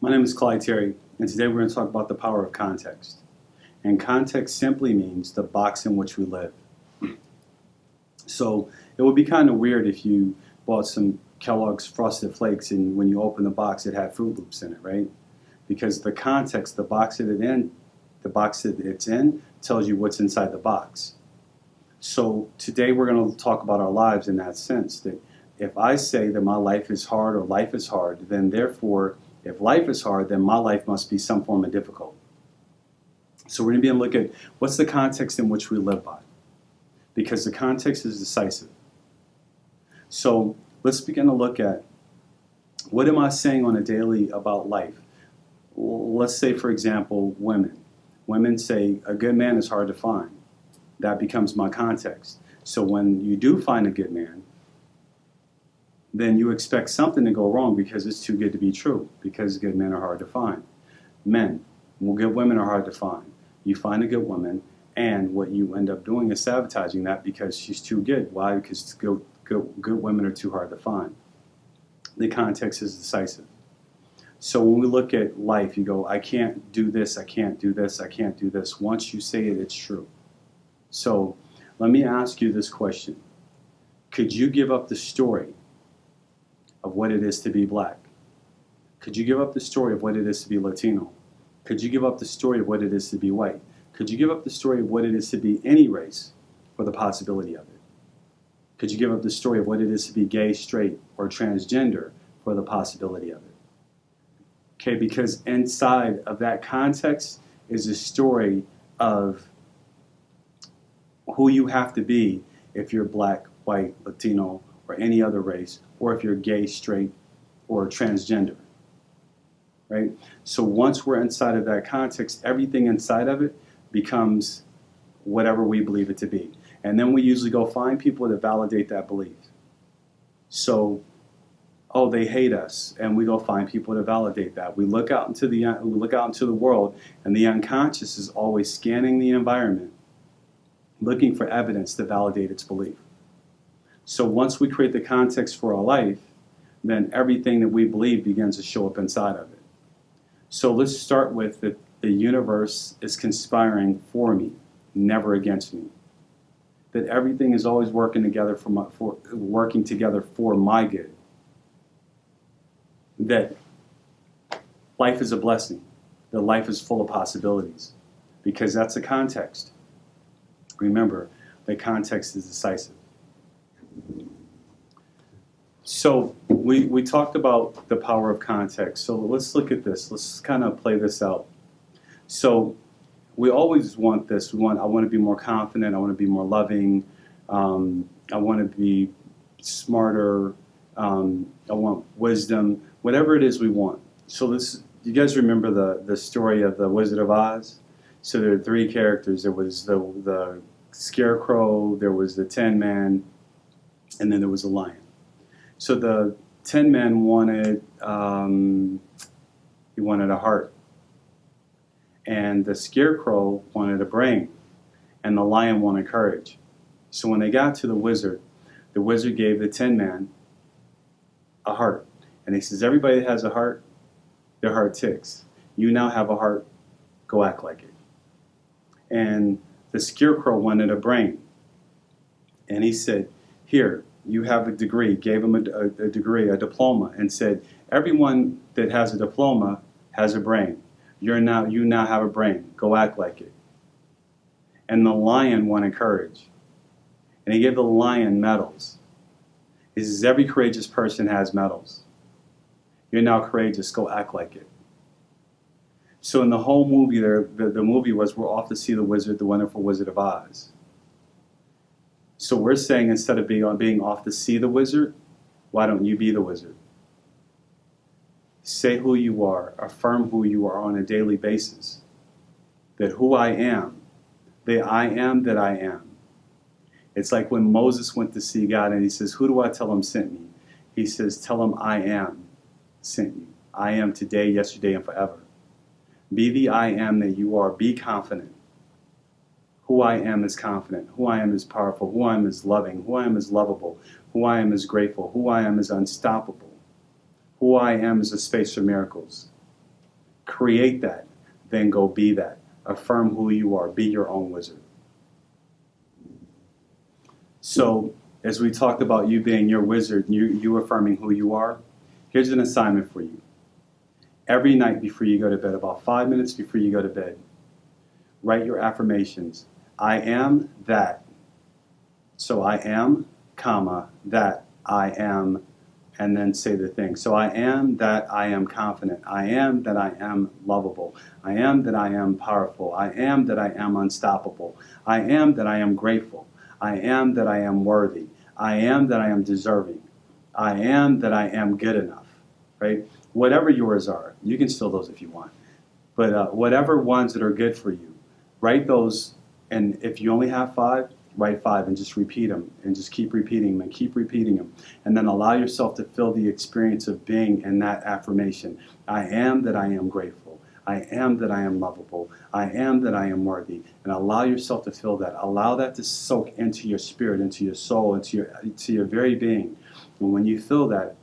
My name is Clyde Terry, and today we're going to talk about the power of context. And context simply means the box in which we live. So it would be kind of weird if you bought some Kellogg's Frosted Flakes and when you open the box it had Fruit Loops in it, right? Because the context, the box that it's in tells you what's inside the box. So today we're going to talk about our lives in that sense, that if I say that my life is hard or life is hard, then therefore, if life is hard, then my life must be some form of difficult. So we're going to be able to look at what's the context in which we live by, because the context is decisive. So let's begin to look at what am I saying on a daily about life. Let's say, for example, women. Women say a good man is hard to find. That becomes my context. So when you do find a good man, then you expect something to go wrong because it's too good to be true, because good men are hard to find. Men, well, good women are hard to find. You find a good woman, and what you end up doing is sabotaging that because she's too good. Why? Because good women are too hard to find. The context is decisive. So when we look at life, you go, I can't do this, I can't do this, I can't do this. Once you say it, it's true. So let me ask you this question. Could you give up the story of what it is to be black? Could you give up the story of what it is to be Latino? Could you give up the story of what it is to be white? Could you give up the story of what it is to be any race for the possibility of it? Could you give up the story of what it is to be gay, straight, or transgender for the possibility of it? Okay, because inside of that context is a story of who you have to be if you're black, white, Latino, or any other race, or if you're gay, straight, or transgender, right? So once we're inside of that context, everything inside of it becomes whatever we believe it to be. And then we usually go find people to validate that belief. So, oh, they hate us, and we go find people to validate that. We look out into the world, and the unconscious is always scanning the environment, looking for evidence to validate its belief. So once we create the context for our life, then everything that we believe begins to show up inside of it. So let's start with that the universe is conspiring for me, never against me. That everything is always working together for my good. That life is a blessing. That life is full of possibilities. Because that's the context. Remember, the context is decisive. So we talked about the power of context. So let's look at this. Let's kind of play this out. So we always want this. I want to be more confident. I want to be more loving. I want to be smarter. I want wisdom. Whatever it is we want. So you guys remember the story of the Wizard of Oz? So there are three characters. There was the Scarecrow, there was the Tin Man, and then there was a lion. So the Tin Man wanted a heart, and the Scarecrow wanted a brain, and the lion wanted courage. So when they got to the wizard gave the Tin Man a heart, and he says, everybody that has a heart, their heart ticks. You now have a heart, go act like it. And the Scarecrow wanted a brain, and he said, here, you have a degree, gave him a degree, a diploma, and said, everyone that has a diploma has a brain. You now have a brain. Go act like it. And the lion wanted courage. And he gave the lion medals. He says, every courageous person has medals. You're now courageous. Go act like it. So in the whole movie, the movie was we're off to see the wonderful Wizard of Oz. So we're saying instead of being off to see the wizard, why don't you be the wizard? Say who you are, affirm who you are on a daily basis. That who I am, the I am that I am. It's like when Moses went to see God and he says, who do I tell him sent me? He says, tell him I am sent you. I am today, yesterday, and forever. Be the I am that you are. Be confident. Who I am is confident. Who I am is powerful. Who I am is loving. Who I am is lovable. Who I am is grateful. Who I am is unstoppable. Who I am is a space for miracles. Create that. Then go be that. Affirm who you are. Be your own wizard. So, as we talked about you being your wizard, you affirming who you are, here's an assignment for you. Every night before you go to bed, about 5 minutes before you go to bed, write your affirmations. I am that. So I am, comma, that I am, and then say the thing. So I am that I am confident. I am that I am lovable. I am that I am powerful. I am that I am unstoppable. I am that I am grateful. I am that I am worthy. I am that I am deserving. I am that I am good enough, right? Whatever yours are, you can steal those if you want. But whatever ones that are good for you, write those. And if you only have 5, write 5 and just repeat them and just keep repeating them and keep repeating them. And then allow yourself to feel the experience of being in that affirmation. I am that I am grateful. I am that I am lovable. I am that I am worthy. And allow yourself to feel that. Allow that to soak into your spirit, into your soul, into your very being. And when you feel that,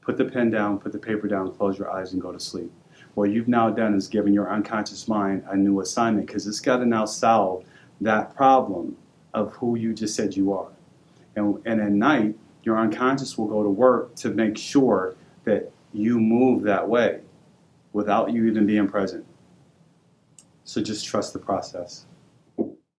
put the pen down, put the paper down, close your eyes and go to sleep. What you've now done is given your unconscious mind a new assignment, because it's got to now solve that problem of who you just said you are. And at night, your unconscious will go to work to make sure that you move that way without you even being present. So just trust the process.